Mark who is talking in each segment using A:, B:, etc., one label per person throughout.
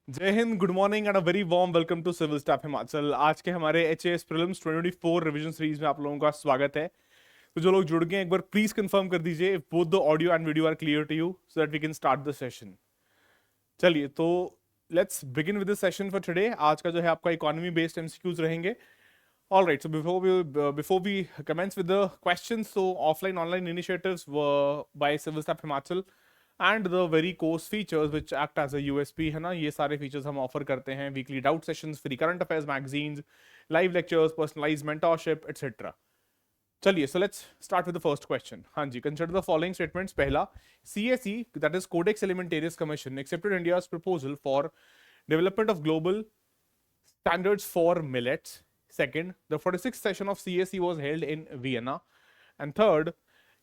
A: जय Hind, good morning and a very warm welcome to civil staff Himachal. आज के हमारे एचएएस प्रीलिम्स 2024 रिवीजन सीरीज में आप लोगों का स्वागत है। तो जो लोग जुड़ गए हैं, एक बार प्लीज कंफर्म कर दीजिए if both the audio and video are clear to you so that we can start the session. चलिए, तो let's begin with the session for today. आज का जो है आपका इकोनॉमी बेस्ड एमसीक्यूज रहेंगे। All right, so before we commence with the questions, so offline online initiatives were by Civil Staff Himachal and the very course features which act as a USP है ना, ये सारे features हम offer करते हैं। weekly doubt sessions, free current affairs magazines, live lectures, personalized mentorship, etc. चलिए, so let's start with the first question। हाँ जी, consider the following statements। पहला, CSE that is Codex Alimentarius Commission accepted India's proposal for development of global standards for millets. Second, the 46th session of CSE was held in Vienna. And third,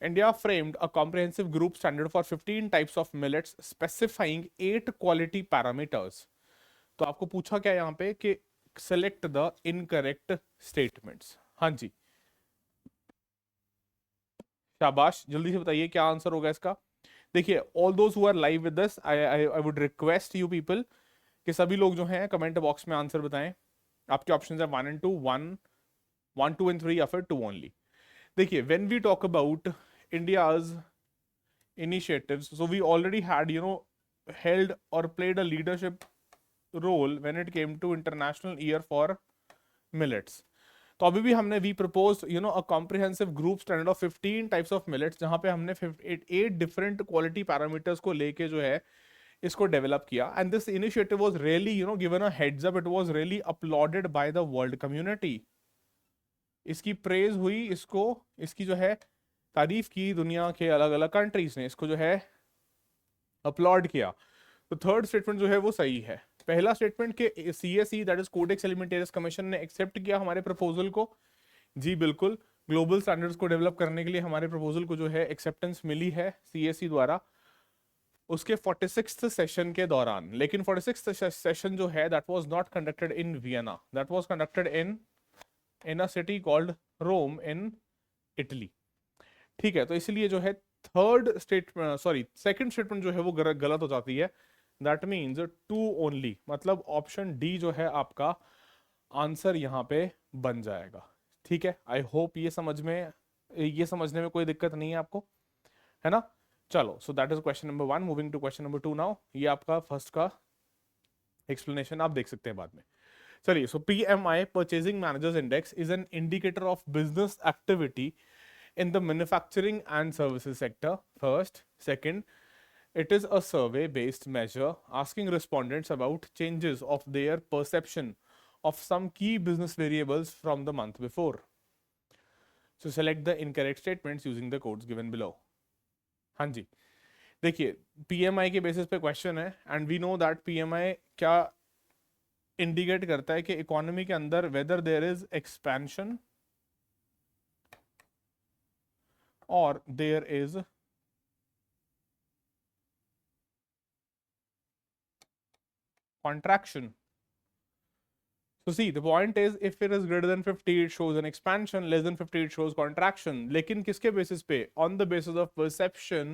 A: India framed a comprehensive group standard for 15 types of millets specifying 8 quality parameters. तो आपको पूछा क्या यहाँ पे कि select the incorrect statements। हाँ जी, शाबाश, जल्दी से बताइए क्या आंसर होगा इसका। देखिए, all those who are live with this, I would request you people कि सभी लोग जो हैं कमेंट बॉक्स में आंसर बताएं। आपके ऑप्शन है 1 एंड 2, 1, 2 एंड 3 या फिर 2 ओनली। देखिए, when we talk about India's initiatives, so we already had held or played a leadership role when it came to international year for millets। तो अभी भी हमने we propose a comprehensive group standard of 15 types of millets, जहां पे हमने 8 different quality parameters को लेके जो है इसको डेवलप किया। And this initiative was really given a heads up, it was really uploaded by the world community. इसकी प्रेज हुई, इसको इसकी जो है तारीफ की दुनिया के अलग अलग कंट्रीज ने, इसको जो है अपलॉड किया। तो थर्ड स्टेटमेंट जो है वो सही है। पहला स्टेटमेंट के CSE that is Codex Alimentarius Commission ने एक्सेप्ट किया हमारे प्रपोजल को। जी बिल्कुल, ग्लोबल स्टैंडर्ड्स को डेवलप करने के लिए हमारे प्रपोजल को जो है एक्सेप्टेंस मिली है सीएसई द्वारा उसके 46th सेशन के दौरान। लेकिन 46th सेशन जो है that was not conducted in Vienna, that was conducted in a city called Rome in Italy. ठीक है, तो इसलिए जो है थर्ड सेकंड स्टेटमेंट जो है वो गलत हो जाती है। दैट मीन्स 2 ओनली, मतलब ऑप्शन डी जो है आपका आंसर यहाँ पे बन जाएगा। ठीक है, आई होप ये समझने में कोई दिक्कत नहीं है आपको, है ना। चलो, so that is question number 1। Moving to question number 2 now. ये आपका फर्स्ट का एक्सप्लेनेशन आप देख सकते हैं बाद में। चलिए, so PMI purchasing managers index is an indicator of business activity in the manufacturing and services sector. First. Second, it is a survey based measure asking respondents about changes of their perception of some key business variables from the month before. So select the incorrect statements using the codes given below। हाँ जी, देखिए, PMI के basis पे question है and we know that PMI क्या indicate करता है कि इकोनॉमी के अंदर वेदर देयर इज एक्सपेंशन और there is contraction। So see, the point is if it is greater than 50 it shows an expansion, less than 50 it shows contraction। लेकिन किसके basis पे? On the basis of perception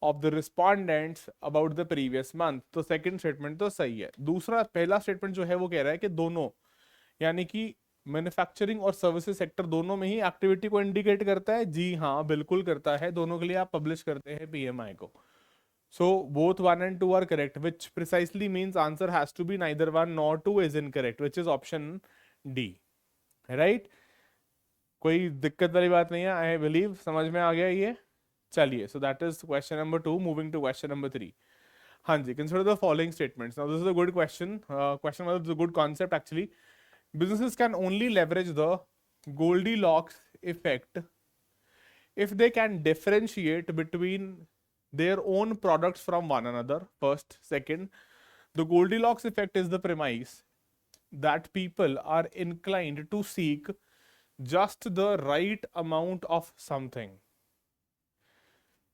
A: of the respondents about the previous month। तो second statement तो सही है। दूसरा, पहला statement जो है वो कह रहा है कि दोनों, यानी कि मैन्युफैक्चरिंग और सर्विसेज सेक्टर दोनों में ही एक्टिविटी को इंडिकेट करता है। जी हाँ, बिल्कुल करता है। दोनों के लिए आप पब्लिश करते हैं पीएमआई को। So both 1 and 2 are correct, which precisely means answer has to be neither 1 nor 2 is incorrect, which is option D, right? कोई दिक्कत वाली बात नहीं है, आई बिलीव समझ में आ गया ये। चलिए, so that is question number 2। Moving to question number 3। हाँ जी, consider the following statements. Now this is a good question, मतलब good concept actually. businesses can only leverage the Goldilocks effect if they can differentiate between their own products from one another। First. Second, the Goldilocks effect is the premise that people are inclined to seek just the right amount of something।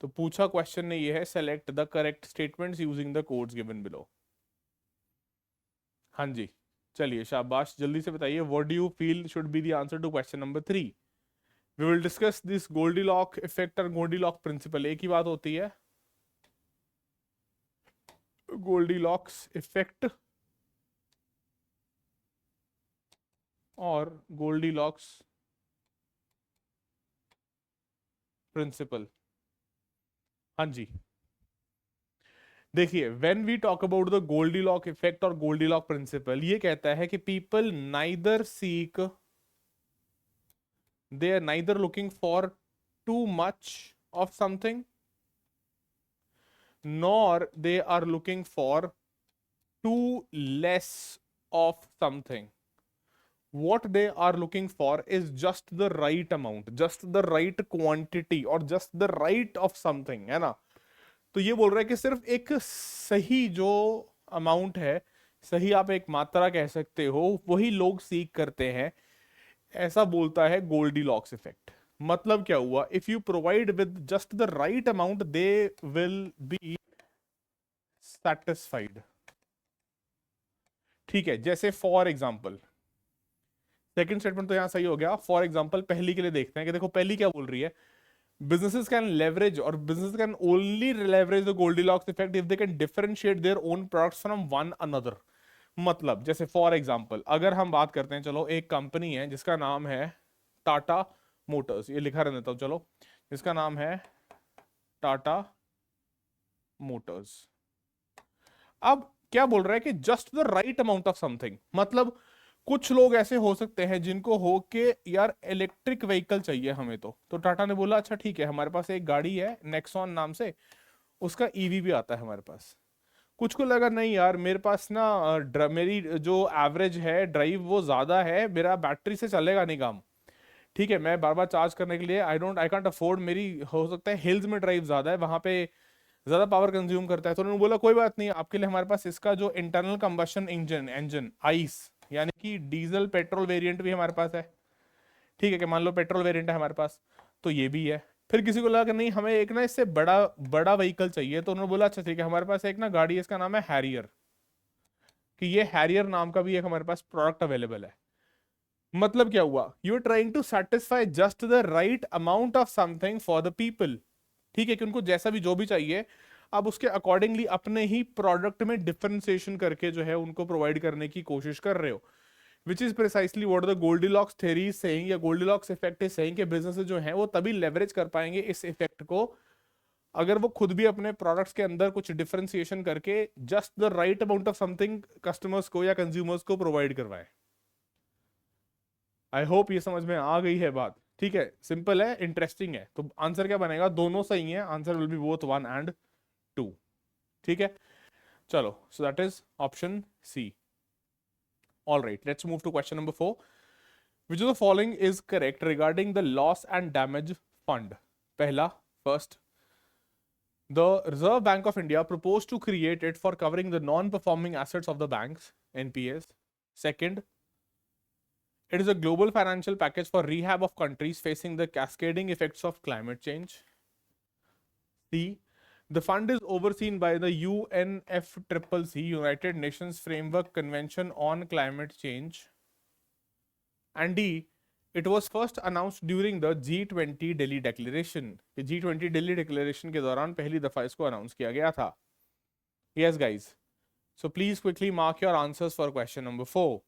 A: तो पूछा question ने ये है, select the correct statements using the codes given below. हाँ जी, चलिए शाबाश, जल्दी से बताइए what do you feel should be the answer to question number 3। We will discuss this Goldilock effect और गोल्डीलॉक प्रिंसिपल, एक ही बात होती है। गोल्डीलॉक्स इफेक्ट और गोल्डीलॉक्स प्रिंसिपल। हाँ जी, देखिए when we talk about the Goldilock effect और गोल्डीलॉक प्रिंसिपल, ये कहता है कि people neither seek, they are neither looking for too much of something nor they are looking for too less of something. What they are looking for is just the right amount, just the right quantity और just the right of something, है ना। तो ये बोल रहा है कि सिर्फ एक सही जो अमाउंट है, सही आप एक मात्रा कह सकते हो, वही लोग सीख करते हैं। ऐसा बोलता है गोल्डीलॉक्स इफेक्ट। मतलब क्या हुआ, if you provide with just the right amount they will be satisfied. ठीक है, जैसे फॉर एग्जाम्पल, सेकंड स्टेटमेंट तो यहां सही हो गया। फॉर एग्जाम्पल पहली के लिए देखते हैं कि देखो पहली क्या बोल रही है, businesses can leverage or businesses can only leverage the Goldilocks effect if they can differentiate their own products from one another। मतलब जैसे फॉर एग्जाम्पल अगर हम बात करते हैं, चलो एक कंपनी है जिसका नाम है टाटा मोटर्स, ये लिखा रहता हूं चलो, जिसका नाम है टाटा मोटर्स। अब क्या बोल रहा है कि just the right amount of something, मतलब कुछ लोग ऐसे हो सकते हैं जिनको हो के यार इलेक्ट्रिक व्हीकल चाहिए हमें, तो टाटा ने बोला अच्छा ठीक है, हमारे पास एक गाड़ी है नेक्सॉन नाम से, उसका ईवी भी आता है हमारे पास। कुछ को लगा नहीं यार मेरे पास ना मेरी जो एवरेज है ड्राइव वो ज्यादा है, मेरा बैटरी से चलेगा नहीं काम, ठीक है मैं बार बार चार्ज करने के लिए आई कांट अफोर्ड, मेरी हो सकता है हिल्स में ड्राइव ज्यादा है, वहां पे ज्यादा पावर कंज्यूम करता है। तो उन्होंने बोला कोई बात नहीं, आपके लिए हमारे पास इसका जो internal combustion engine engine ice यानी कि डीजल पेट्रोल वेरिएंट भी हमारे पास है। ठीक है कि मान लो पेट्रोल वेरिएंट है हमारे पास, तो ये भी है। फिर किसी को लगा कि नहीं हमें एक ना इससे बड़ा बड़ा व्हीकल चाहिए, तो उन्होंने बोला अच्छा ठीक है, हमारे पास एक ना गाड़ी है इसका नाम है हैरियर, कि ये हैरियर नाम का भी एक हमारे पास प्रोडक्ट अवेलेबल है। मतलब क्या हुआ, you are trying to satisfy just the right amount of something for the people. ठीक है कि उनको जैसा भी जो भी चाहिए, अब उसके अकॉर्डिंगली अपने ही प्रोडक्ट में डिफरेंशिएशन करके जो है उनको प्रोवाइड करने की कोशिश कर रहे हो। Which is precisely what the Goldilocks theory is saying, या गोल्डीलॉक्स इफेक्ट इज सेइंग कि बिजनेसेस जो हैं वो तभी लेवरेज कर पाएंगे इस इफेक्ट को अगर वो खुद भी अपने प्रोडक्ट्स के अंदर कुछ डिफरेंशिएशन करके just the right amount of something customers को या कंज्यूमर्स को प्रोवाइड करवाए। आई होप ये समझ में आ गई है बात। ठीक है, सिंपल है, इंटरेस्टिंग है। तो आंसर क्या बनेगा, दोनों सही है, answer will be both 1 and 2। ठीक है, चलो, so that is option C. All right, let's move to question number 4। Which of the following is correct regarding the loss and damage fund. पहला, first, the Reserve Bank of India proposed to create it for covering the non-performing assets of the banks, NPAs. Second, it is a global financial package for rehab of countries facing the cascading effects of climate change. C, the fund is overseen by the UNFCCC, United Nations Framework Convention on Climate Change. And D, it was first announced during the G20 Delhi Declaration। G20 Delhi Declaration के दौरान पहली दफा इसको announce किया गया था। Yes guys, so please quickly mark your answers for question number 4।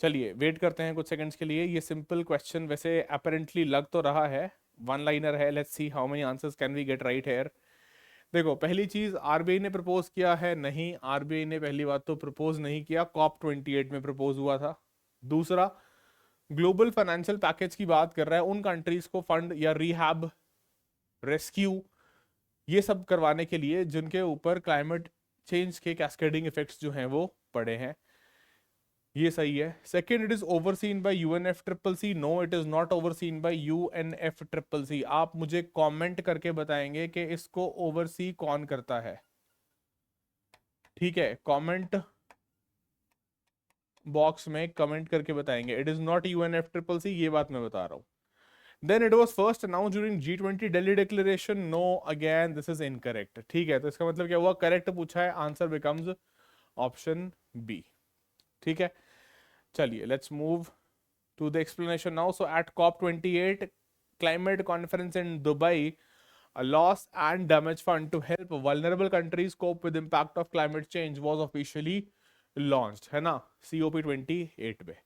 A: चलिए wait करते हैं कुछ सेकंड्स के लिए। ये सिंपल क्वेश्चन वैसे अपेरेंटली लग तो रहा है, वन लाइनर है, let's see how many answers can we get right here. देखो पहली चीज, आरबीआई ने प्रपोज किया है, नहीं आरबीआई ने पहली बात तो प्रपोज नहीं किया, कॉप 28 में प्रपोज हुआ था। दूसरा, ग्लोबल फाइनेंशियल पैकेज की बात कर रहा है, उन कंट्रीज को फंड या रिहैब, रेस्क्यू, ये सब करवाने के लिए जिनके ऊपर क्लाइमेट चेंज के कैस्केडिंग इफेक्ट्स जो हैं वो पड़े हैं। ये सही है। Second, it is overseen by UNFCCC. No, it is not overseen by UNFCCC. आप मुझे कमेंट करके बताएंगे कि इसको ओवरसी कौन करता है। ठीक है, कमेंट बॉक्स में कमेंट करके बताएंगे। इट इज नॉट यूएनएफसीसीसी, ये बात मैं बता रहा हूं। Then it was first announced during G20 Delhi Declaration. No, again this is incorrect। ठीक है, तो इसका मतलब क्या हुआ, करेक्ट पूछा है, आंसर बिकम्स ऑप्शन बी। ठीक है, चलिए let's move to the explanation now. So at COP 28 climate conference in Dubai, A loss and damage fund to help vulnerable countries cope with impact of climate change was officially launched, है ना, COP28 में.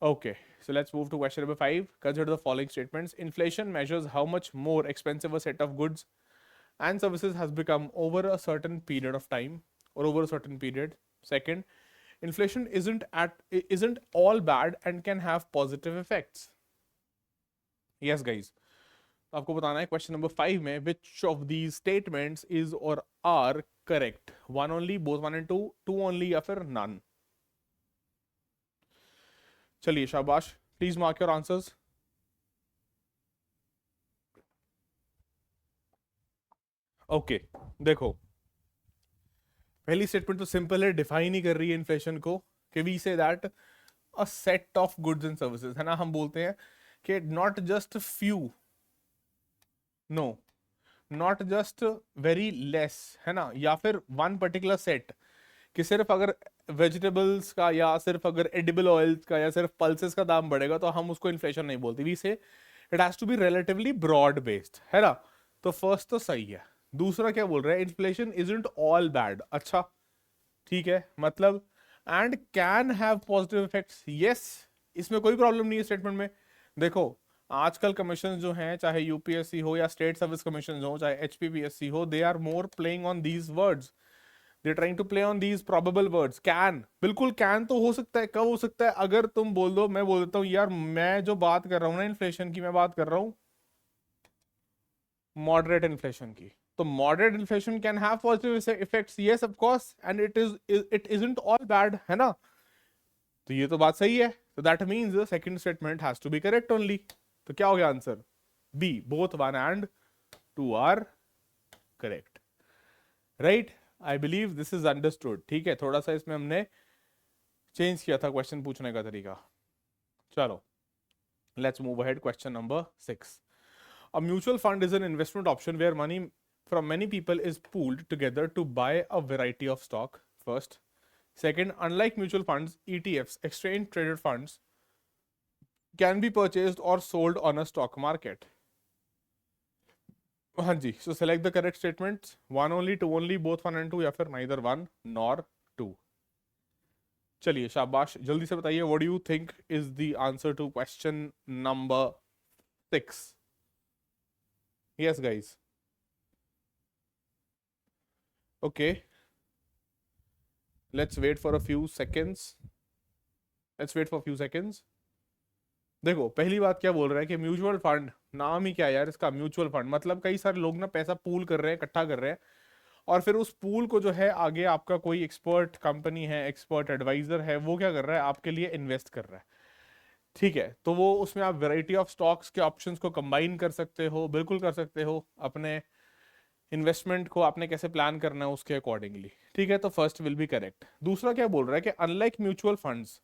A: Okay, so let's move to question number 5. Consider the following statements. Inflation measures how much more expensive a set of goods and services has become over a certain period of time or over a certain period. Second, inflation isn't all bad and can have positive effects. Yes, guys. आपको बताना है question number 5 में which of these statements is or are correct. One only, both one and two only या फिर none. चलिए शाबाश, please mark your answers. Okay, देखो पहली स्टेटमेंट तो सिंपल है, डिफाइन ही कर रही है इन्फ्लेशन को कि we say that a set of goods and services, है ना. हम बोलते हैं कि not just few, no, not just very less, है ना, या फिर वन पर्टिकुलर सेट, कि सिर्फ अगर वेजिटेबल्स का या सिर्फ अगर एडिबल ऑयल्स का या सिर्फ पल्सेस का दाम बढ़ेगा तो हम उसको इन्फ्लेशन नहीं बोलते. We say it has to be relatively broad based, है ना. तो फर्स्ट तो सही है. दूसरा क्या बोल रहा है, इन्फ्लेशन इजंट ऑल बैड. अच्छा ठीक है, मतलब and can have positive effects. Yes, इसमें कोई प्रॉब्लम नहीं है स्टेटमेंट में. देखो आजकल कमीशन जो हैं, चाहे यूपीएससी हो या स्टेट सर्विस कमीशन हो, चाहे एचपीपीएससी हो, they are more playing on these words. They trying to play on these probable words. Can, बिल्कुल कैन तो हो सकता है. कब हो सकता है, अगर तुम बोल दो, मैं बोल देता हूँ यार मैं जो बात कर रहा हूँ ना इन्फ्लेशन की, मैं बात कर रहा हूँ मॉडरेट इन्फ्लेशन की. तो moderate inflation can have positive effects, yes of course, and it isn't all bad, है ना. तो ये तो बात सही है. तो that means the second statement has to be correct only. तो क्या हो गया answer, B, both 1 and 2 are correct. Right, I believe this is understood. ठीक है, थोड़ा सा इसमें हमने चेंज किया था क्वेश्चन पूछने का तरीका. चलो let's move ahead. Question number 6. A mutual fund is an investment option where money from many people is pooled together to buy a variety of stock. First. Second, unlike mutual funds, ETFs, exchange traded funds, can be purchased or sold on a stock market. हाँ जी, so select the correct statements. One only, two only, both 1 and 2 या फिर neither 1 nor 2. चलिए शाबाश, जल्दी से बताइए what do you think is the answer to question number 6? Yes guys. Okay, let's wait for a few seconds. देखो पहली बात क्या बोल रहा है कि म्यूचुअल फंड, नाम ही क्या है यार इसका, म्यूचुअल फंड. मतलब कई सारे लोग ना पैसा पूल कर रहे हैं, इकट्ठा कर रहे हैं, और फिर उस पूल को जो है आगे आपका कोई एक्सपर्ट कंपनी है, एक्सपर्ट एडवाइजर है, वो क्या कर रहा है, आपके लिए इन्वेस्ट कर रहा है. ठीक है, तो वो उसमें आप वेराइटी ऑफ स्टॉक्स के ऑप्शंस को कंबाइन कर सकते हो, बिल्कुल कर सकते हो. अपने इन्वेस्टमेंट को आपने कैसे प्लान करना है उसके अकॉर्डिंगली. ठीक है, तो फर्स्ट विल बी करेक्ट. दूसरा क्या बोल रहा है कि अनलाइक म्यूचुअल फंड्स,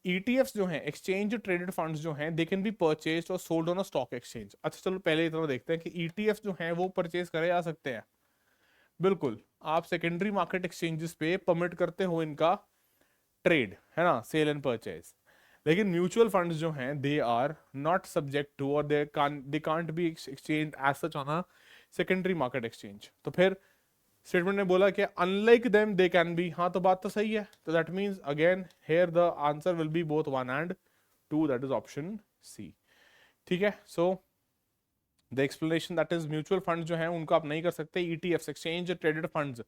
A: ETFs जो हैं, एक्सचेंज ट्रेडेड फंड्स जो हैं, दे कैन बी परचेज्ड और sold on a stock exchange. अच्छा चलो पहले इतना देखते हैं कि ETFs जो हैं वो परचेज करे जा सकते हैं. बिल्कुल, आप सेकेंडरी मार्केट एक्सचेंजेस पे परमिट करते हो इनका ट्रेड, है ना, सेल एंड परचेज. लेकिन म्यूचुअल फंड्स जो हैं they are not subject to और they can't be exchange as such on a secondary market exchange. तो फिर स्टेटमेंट ने बोला कि unlike them they can be. हाँ तो बात तो सही है. तो that means again here the answer will be both 1 and 2, that is option C. ठीक है, so the explanation that is mutual fund जो है उनको आप नहीं कर सकते, ETFs, exchange traded funds,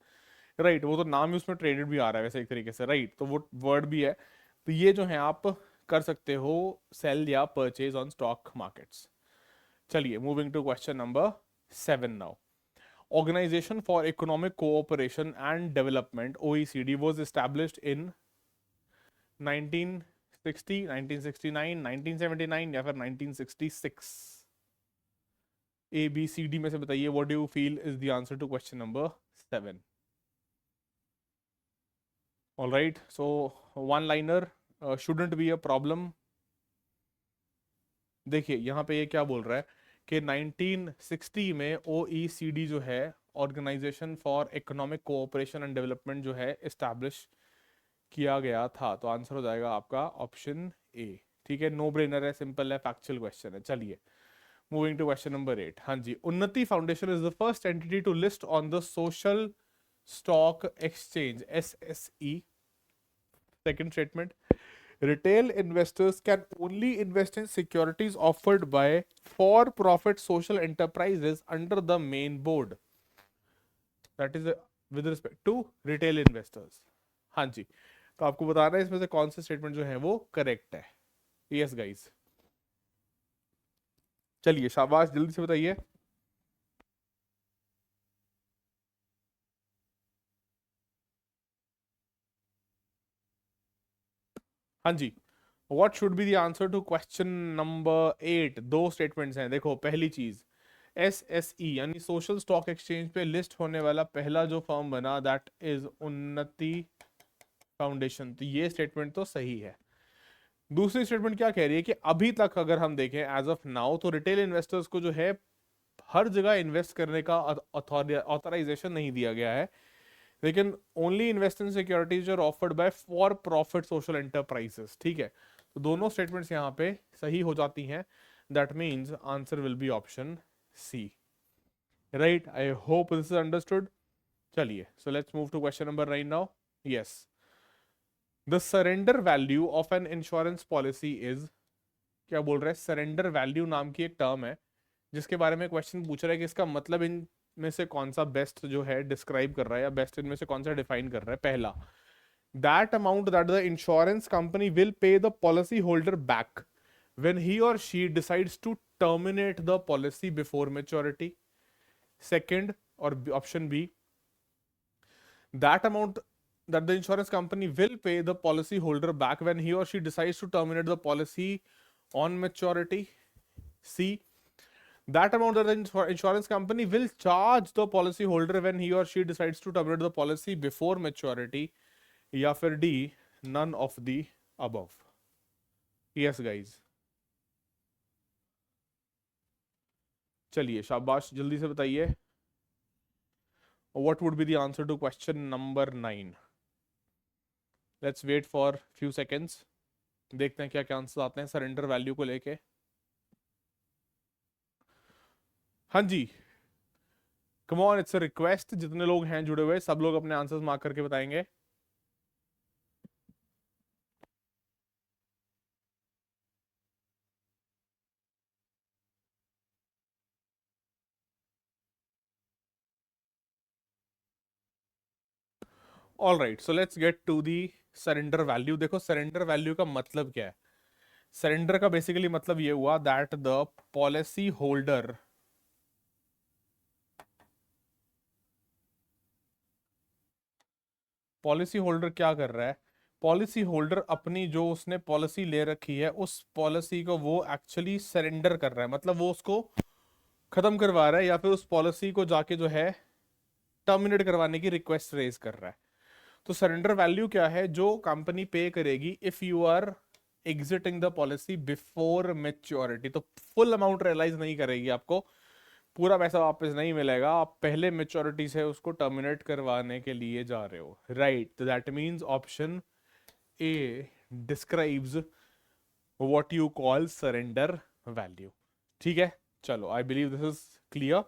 A: right, वो तो नाम ही उसमें ट्रेडेड भी आ रहा है वैसे एक तरीके से, राइट, तो वो वर्ड भी है. तो ये जो है आप कर सकते हो सेल या परचेज ऑन स्टॉक मार्केट्स. चलिए moving to question number 7 now. Organization for Economic Cooperation and Development, OECD, was established in 1960, 1969, 1979 या फिर 1966. ABCD में से बताइए what do you feel is the answer to question number 7. All right, so one liner shouldn't be a problem. देखिए यहाँ पे ये क्या बोल रहा है कि 1960 में OECD जो है, organization for economic cooperation and development जो है एस्टैब्लिश किया गया था. तो आंसर हो जाएगा आपका ऑप्शन ए. ठीक है, नो ब्रेनर है, सिंपल है, फैक्चुअल क्वेश्चन है. चलिए मूविंग टू क्वेश्चन नंबर 8। हाँ जी, Unnati foundation is the first entity to list on the social stock exchange SSE। Second statement, retail investors can only invest in securities offered by for-profit social enterprises under the main board. That is with respect to retail investors। हाँ जी, तो आपको बताना है इसमें से कौन से statement जो है वो करेक्ट है। यस गाइस, चलिए शाबाश, जल्दी से बताइए। हाँ जी, what should be the answer to question number 8। दो स्टेटमेंट्स हैं। देखो, पहली चीज SSE यानी सोशल स्टॉक एक्सचेंज पे लिस्ट होने वाला पहला जो फर्म बना, दैट इज उन्नति फाउंडेशन। तो ये स्टेटमेंट तो सही है। दूसरी स्टेटमेंट क्या कह रही है कि अभी तक अगर हम देखें एज ऑफ नाउ, तो रिटेल इन्वेस्टर्स को जो है हर जगह इन्वेस्ट करने का ऑथराइजेशन नहीं दिया गया है। लेकिन only invest in securities are offered by for profit social enterprises. ठीक है, तो दोनों स्टेटमेंट्स यहाँ पे सही हो जाती हैं। That means answer will be option C. Right, I hope this is understood. चलिए, so let's move to question number 9 now. Yes, the surrender value of an insurance policy is, क्या बोल रहा है, सरेंडर वैल्यू नाम की एक term है जिसके बारे में क्वेश्चन पूछ रहा है कि इसका मतलब इन में से कौन सा बेस्ट जो है डिस्क्राइब कर रहा है, या बेस्ट इनमें से कौन सा डिफाइन कर रहा है। पहला, that amount that the insurance company will pay the policy holder back when he or she decides to terminate the policy before maturity. Second, और option B, that amount that the insurance company will pay the policy holder back when he or she decides to terminate the policy on maturity. C, that amount that the insurance company will charge the policy holder when he or she decides to terminate the policy before maturity. या फिर D, none of the above। yes guys, चलिए शाबाश, जल्दी से बताइए what would be the answer to question number 9। let's wait for few seconds, देखते हैं क्या क्या आंसर आते हैं सरेंडर वैल्यू को लेके। हाँ जी, come on, it's a request, जितने लोग हैं जुड़े हुए सब लोग अपने आंसर्स मार्क करके बताएंगे। All right, so let's get to the surrender value. देखो, सरेंडर वैल्यू का मतलब क्या है। सरेंडर का बेसिकली मतलब ये हुआ दैट द पॉलिसी होल्डर क्या कर रहा है, पॉलिसी होल्डर अपनी जो उसने पॉलिसी ले रखी है उस पॉलिसी को वो एक्चुअली सरेंडर कर रहा है, मतलब वो उसको खत्म करवा रहा है, या फिर उस पॉलिसी को जाके जो है टर्मिनेट करवाने की रिक्वेस्ट रेज कर रहा है। तो सरेंडर वैल्यू क्या है, जो कंपनी पे करेगी if you are exiting the policy before maturity. तो फुल अमाउंट रियलाइज नहीं करेगी, आपको पूरा पैसा वापस नहीं मिलेगा, आप पहले मेच्योरिटी से उसको टर्मिनेट करवाने के लिए जा रहे हो। राइट, तो that means option A describes what you call surrender value. ठीक है, चलो, I believe this is clear.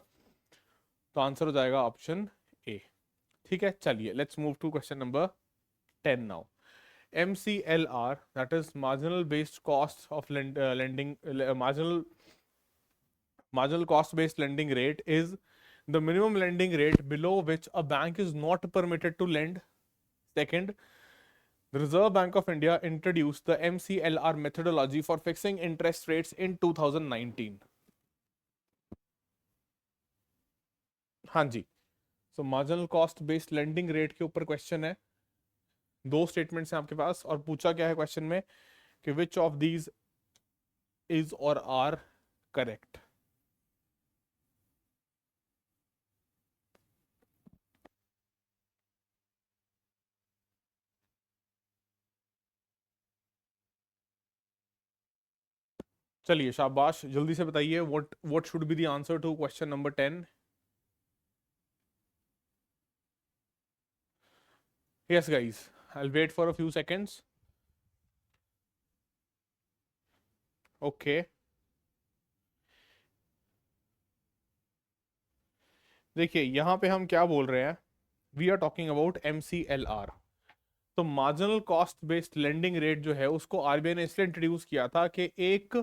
A: तो आंसर हो जाएगा ऑप्शन ए। ठीक है, चलिए let's move to question number 10 now. MCLR, that is marginal based cost of lending, marginal cost based lending rate is the minimum lending rate below which a bank is not permitted to lend. Second, the Reserve Bank of India introduced the MCLR methodology for fixing interest rates in 2019। हाँ जी, so marginal cost based lending rate के ऊपर question है। दो statements हैं आपके पास, और पूछा क्या है क्वेश्चन में कि विच ऑफ दीज इज और आर करेक्ट। चलिए शाबाश, जल्दी से बताइए what should be the answer to question number 10। Yes guys, I will wait for a few seconds. Okay, देखिए यहाँ पे हम क्या बोल रहे हैं, we are talking about MCLR। तो marginal cost based lending rate जो है उसको आरबीआई ने इसलिए इंट्रोड्यूस किया था कि एक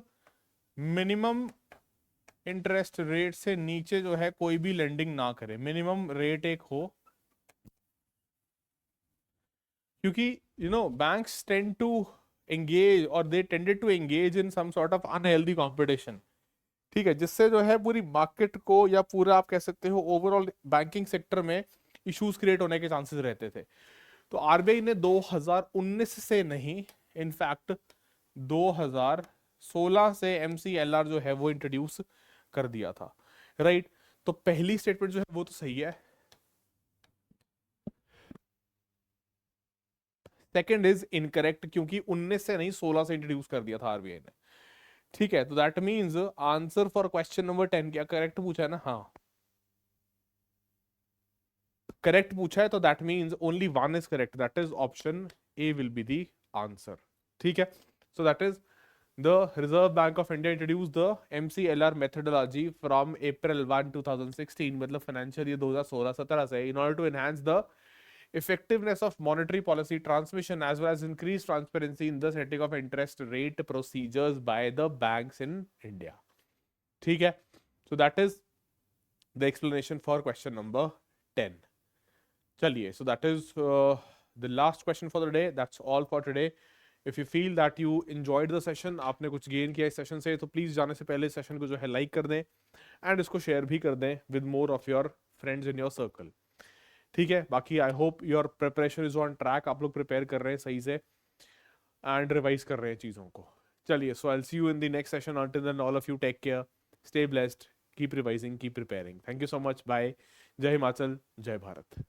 A: मिनिमम इंटरेस्ट रेट से नीचे जो है कोई भी लेंडिंग ना करे, मिनिमम रेट एक हो, क्योंकि banks tend to engage or they tended to engage in some sort of unhealthy competition, ठीक है, जिससे जो है पूरी मार्केट को या पूरा आप कह सकते हो ओवरऑल बैंकिंग सेक्टर में इश्यूज क्रिएट होने के चांसेस रहते थे। तो आरबीआई ने 2019 से नहीं, इनफैक्ट 2016 से एमसीएलआर जो है वो इंट्रोड्यूस कर दिया था, राइट। तो पहली स्टेटमेंट जो है वो तो सही है, सेकंड इज इनकरेक्ट, क्योंकि 19 से नहीं 16 से इंट्रोड्यूस कर दिया था आरबीआई ने, ठीक है। तो that means answer for question number 10 क्या करेक्ट पूछा है ना, हाँ करेक्ट पूछा है, तो that means only one is correct, that is option A will be the answer, ठीक है। सो that is the Reserve Bank of India introduced the MCLR methodology from April 1, 2016, मतलब financial year 2016-17 से, in order to enhance the effectiveness of monetary policy transmission as well as increase transparency in the setting of interest rate procedures by the banks in India, ठीक है। So that is the explanation for question number 10. चलिए, so that is the last question for the day. That's all for today. If you feel that you enjoyed the session, आपने कुछ gain किया इस session से, तो please जाने से पहले सेशन को जो है लाइक कर दें एंड इसको शेयर भी कर दें with more of your friends in your circle, ठीक है। बाकी I hope your preparation is on track, आप लोग प्रिपेयर कर रहे हैं सही से एंड रिवाइज कर रहे हैं चीज़ों को। चलिए, so I see you in the next session, until then all of you take care, stay blessed, keep revising, keep preparing. Thank you so much, bye, जय हिमाचल, जय भारत।